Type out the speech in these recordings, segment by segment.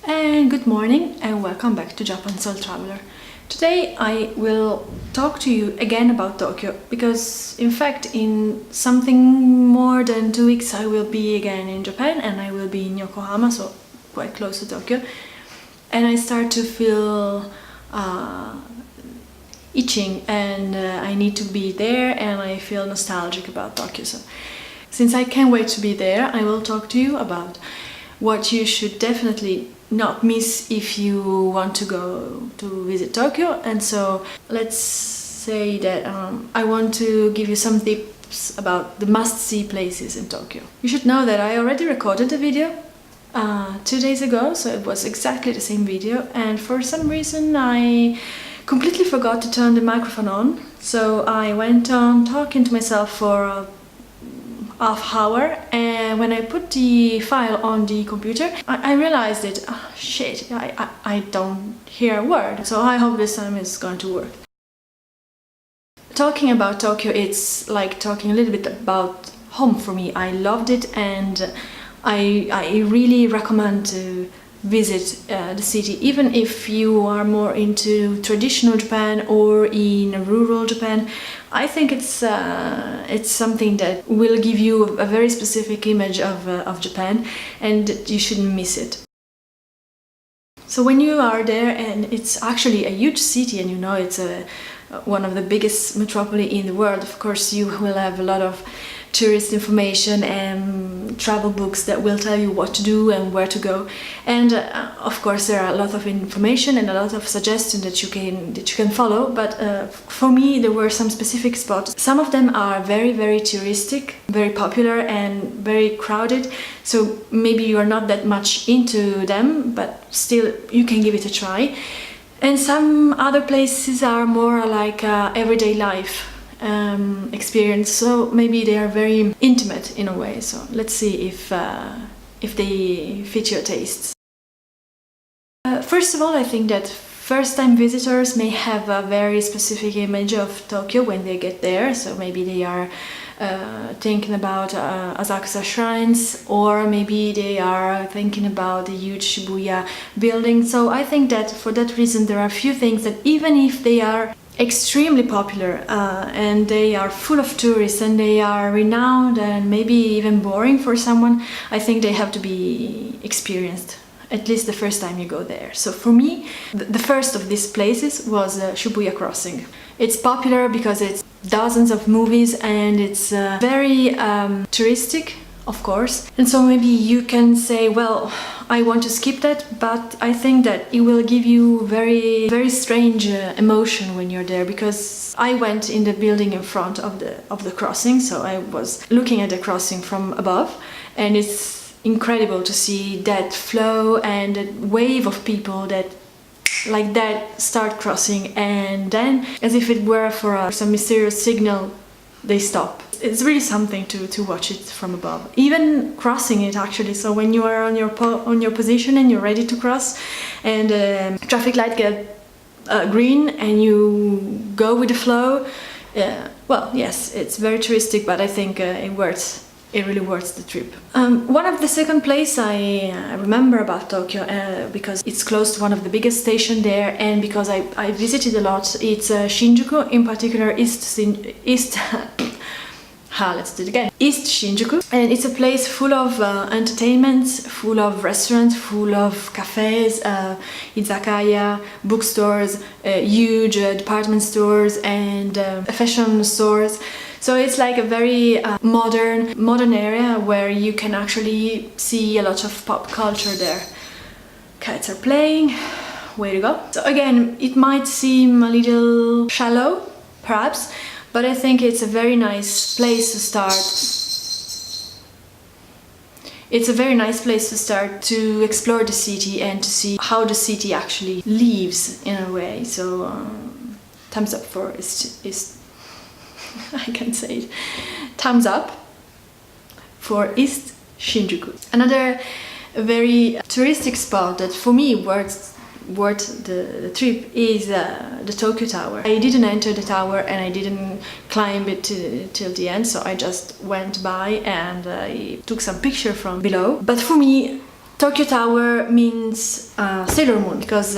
And good morning and welcome back to Japan Soul Traveler. Today I will talk to you again about Tokyo because in fact in something more than 2 weeks I will be again in Japan and I will be in Yokohama, so quite close to Tokyo, and I start to feel itching and I need to be there and I feel nostalgic about Tokyo. So since I can't wait to be there, I will talk to you about what you should definitely not miss if you want to go to visit Tokyo. And so let's say that I want to give you some tips about the must-see places in Tokyo. You should know that I already recorded a video 2 days ago, so it was exactly the same video, and for some reason I completely forgot to turn the microphone on, so I went on talking to myself for a half hour, and when I put the file on the computer I realized that shit, I don't hear a word, so I hope this time it's going to work. Talking about Tokyo, it's like talking a little bit about home for me. I loved it and I really recommend to visit the city, even if you are more into traditional Japan or in rural Japan. I think it's something that will give you a very specific image of Japan, and you shouldn't miss it. So when you are there, and it's actually a huge city, and you know it's one of the biggest metropolis in the world, of course you will have a lot of tourist information and travel books that will tell you what to do and where to go, and of course there are a lot of information and a lot of suggestions that you can follow, but for me there were some specific spots. Some of them are very touristic, very popular and very crowded, so maybe you are not that much into them, but still you can give it a try. And some other places are more like everyday life experience, so maybe they are very intimate in a way. So let's see if they fit your tastes. First of all, I think that first-time visitors may have a very specific image of Tokyo when they get there, so maybe they are thinking about Asakusa shrines, or maybe they are thinking about the huge Shibuya building. So I think that for that reason there are a few things that, even if they are extremely popular and they are full of tourists and they are renowned and maybe even boring for someone, I think they have to be experienced at least the first time you go there. So for me, the first of these places was Shibuya Crossing. It's popular because it's dozens of movies and it's very touristic, of course, and so maybe you can say, well, I want to skip that, but I think that it will give you very strange emotion when you're there, because I went in the building in front of the crossing, so I was looking at the crossing from above, and it's incredible to see that flow and that wave of people that like that start crossing, and then as if it were for some mysterious signal they stop. It's really something to watch it from above, even crossing it actually. So when you are on your position and you're ready to cross, and traffic light get green and you go with the flow, well, yes, it's very touristic, but I think it really worth the trip. One of the second place I remember about Tokyo, because it's close to one of the biggest stations there, and because I visited a lot, it's Shinjuku, in particular let's do it again. East Shinjuku, and it's a place full of entertainments, full of restaurants, full of cafes, izakaya, bookstores, huge department stores, and fashion stores. So it's like a very modern area where you can actually see a lot of pop culture there. Cats are playing, way to go. So again, it might seem a little shallow, perhaps, but I think it's a very nice place to start. It's a very nice place to start to explore the city and to see how the city actually lives in a way. So thumbs up for East I can say it. Thumbs up for East Shinjuku. Another very touristic spot that for me worth the trip is the Tokyo Tower. I didn't enter the tower and I didn't climb it till the end, so I just went by and I took some picture from below. But for me, Tokyo Tower means Sailor Moon, because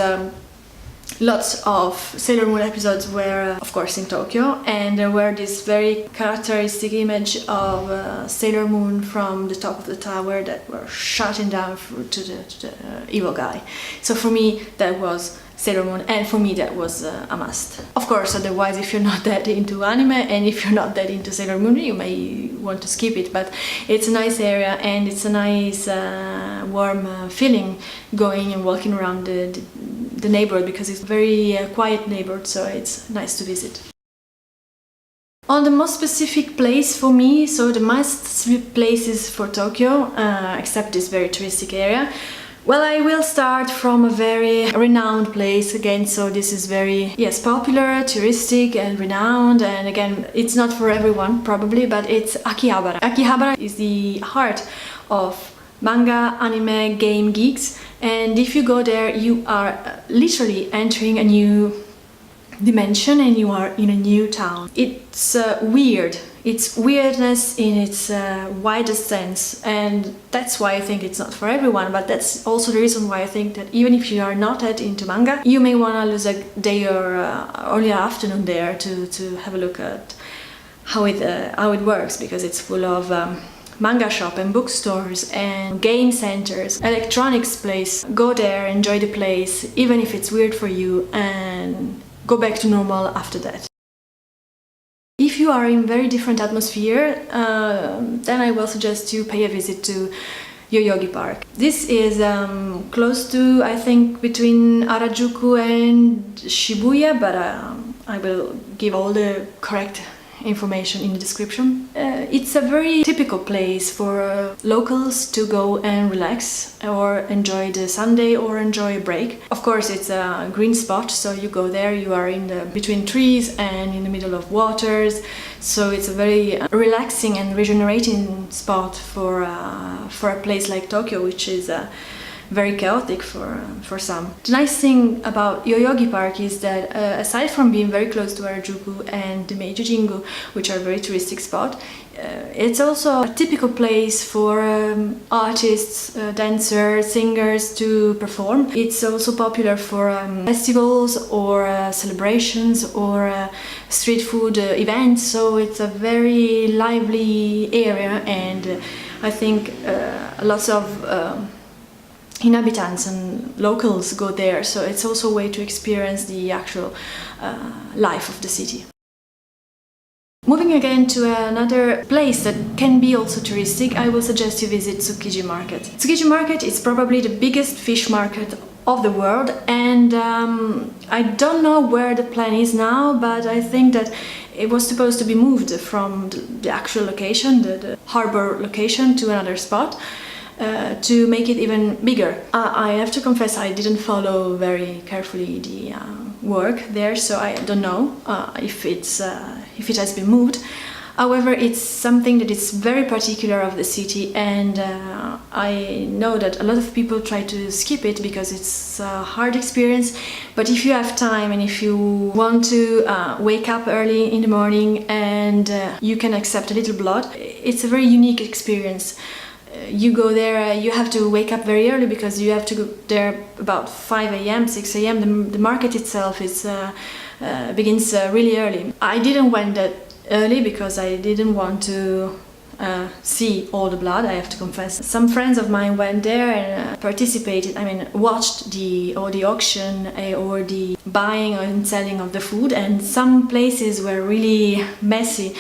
lots of Sailor Moon episodes were, of course, in Tokyo, and there were this very characteristic image of Sailor Moon from the top of the tower that were shouting down to the evil guy. So for me, that was Sailor Moon, and for me that was a must. Of course, otherwise, if you're not that into anime and if you're not that into Sailor Moon, you may want to skip it, but it's a nice area and it's a nice warm feeling going and walking around the neighborhood, because it's a very quiet neighborhood, so it's nice to visit. On the most specific place for me, so the must places for Tokyo, except this very touristic area, well, I will start from a very renowned place again, so this is very, yes, popular, touristic and renowned, and again, it's not for everyone probably, but it's Akihabara. Akihabara is the heart of manga, anime, game geeks, and if you go there, you are literally entering a new dimension and you are in a new town. It's weird. It's weirdness in its widest sense, and that's why I think it's not for everyone, but that's also the reason why I think that even if you are not that into manga, you may want to lose a day or early afternoon there to have a look at how it works, because it's full of manga shop and bookstores and game centers, electronics place. Go there, enjoy the place, even if it's weird for you, and go back to normal after that. If you are in very different atmosphere, then I will suggest you pay a visit to Yoyogi Park. This is close to, I think, between Harajuku and Shibuya, but I will give all the correct information in the description. It's a very typical place for locals to go and relax or enjoy the Sunday or enjoy a break. Of course, it's a green spot, so you go there, you are between trees and in the middle of waters, so it's a very relaxing and regenerating spot for a place like Tokyo, which is very chaotic for some. The nice thing about Yoyogi Park is that aside from being very close to Harajuku and the Meiji Jingu, which are very touristic spots, it's also a typical place for artists, dancers, singers to perform. It's also popular for festivals or celebrations or street food events, so it's a very lively area, and I think lots of inhabitants and locals go there, so it's also a way to experience the actual life of the city. Moving again to another place that can be also touristic, I will suggest you visit Tsukiji Market. Tsukiji Market is probably the biggest fish market of the world, and I don't know where the plan is now, but I think that it was supposed to be moved from the actual location, the harbor location, to another spot, to make it even bigger. I have to confess I didn't follow very carefully the work there, so I don't know if it has been moved. However, it's something that is very particular of the city, and I know that a lot of people try to skip it because it's a hard experience, but if you have time and if you want to wake up early in the morning and you can accept a little blood, it's a very unique experience. You go there, you have to wake up very early because you have to go there about 5 a.m., 6 a.m. The market itself begins really early. I didn't went that early because I didn't want to see all the blood, I have to confess. Some friends of mine went there and participated, watched the auction or the buying and selling of the food, and some places were really messy,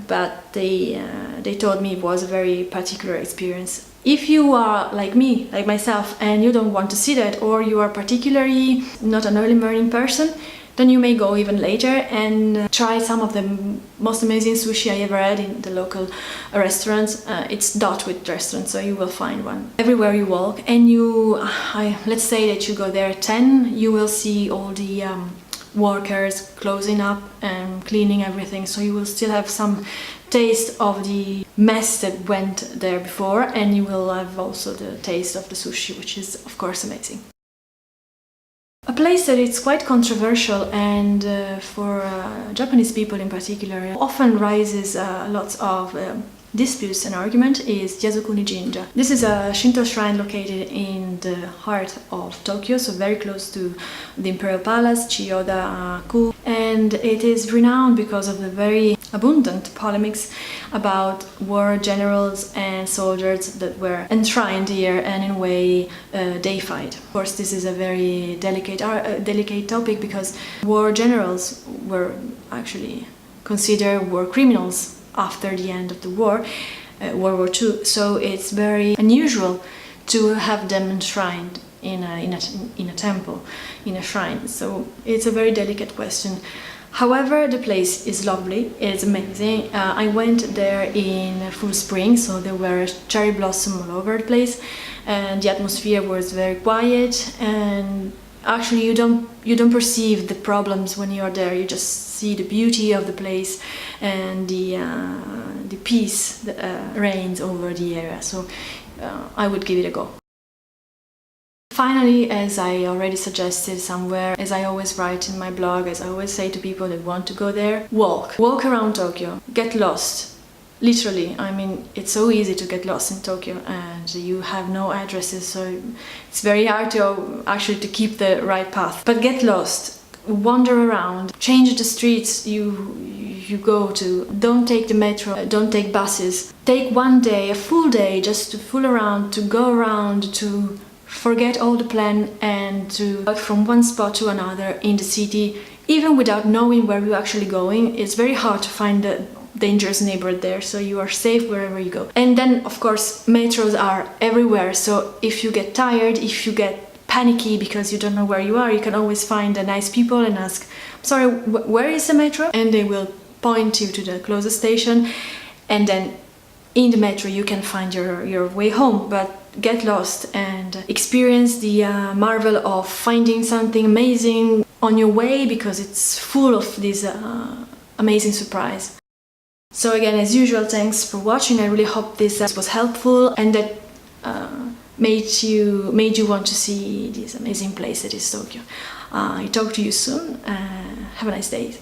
but they told me it was a very particular experience. If you are like me, like myself, and you don't want to see that, or you are particularly not an early morning person, then you may go even later and try some of the most amazing sushi I ever had in the local restaurants. It's dot with restaurants, so you will find one everywhere you walk. And let's say that you go there at 10, you will see all the workers closing up and cleaning everything, so you will still have some taste of the mess that went there before, and you will have also the taste of the sushi, which is of course amazing. A place that is quite controversial, and for Japanese people in particular, often raises lots of disputes and argument is Yasukini Jinja. This is a Shinto shrine located in the heart of Tokyo, so very close to the Imperial Palace, Chiyoda-ku, and it is renowned because of the very abundant polemics about war generals and soldiers that were enshrined here and in a way deified. Of course, this is a very delicate topic because war generals were actually considered war criminals after the end of the war, World War II. So it's very unusual to have them enshrined in a temple, in a shrine. So it's a very delicate question. However, the place is lovely, it's amazing. I went there in full spring, so there were cherry blossom all over the place, and the atmosphere was very quiet. And actually, you don't perceive the problems when you're there. You just see the beauty of the place and the peace that reigns over the area. So I would give it a go. Finally, as I already suggested somewhere, as I always write in my blog, as I always say to people that want to go there, walk around Tokyo, get lost. Literally, I mean, it's so easy to get lost in Tokyo and you have no addresses, so it's very hard to actually to keep the right path. But get lost, wander around, change the streets you go to. Don't take the metro, don't take buses. Take one day, a full day, just to fool around, to go around, to forget all the plan and to walk from one spot to another in the city, even without knowing where you're actually going. It's very hard to find the dangerous neighborhood there, so you are safe wherever you go. And then, of course, metros are everywhere, so if you get tired, if you get panicky because you don't know where you are, you can always find the nice people and ask, sorry, where is the metro? And they will point you to the closest station, and then in the metro you can find your way home. But get lost and experience the marvel of finding something amazing on your way, because it's full of this amazing surprise. So again, as usual, thanks for watching. I really hope this was helpful and that made you want to see this amazing place that is Tokyo. I talk to you soon. Have a nice day.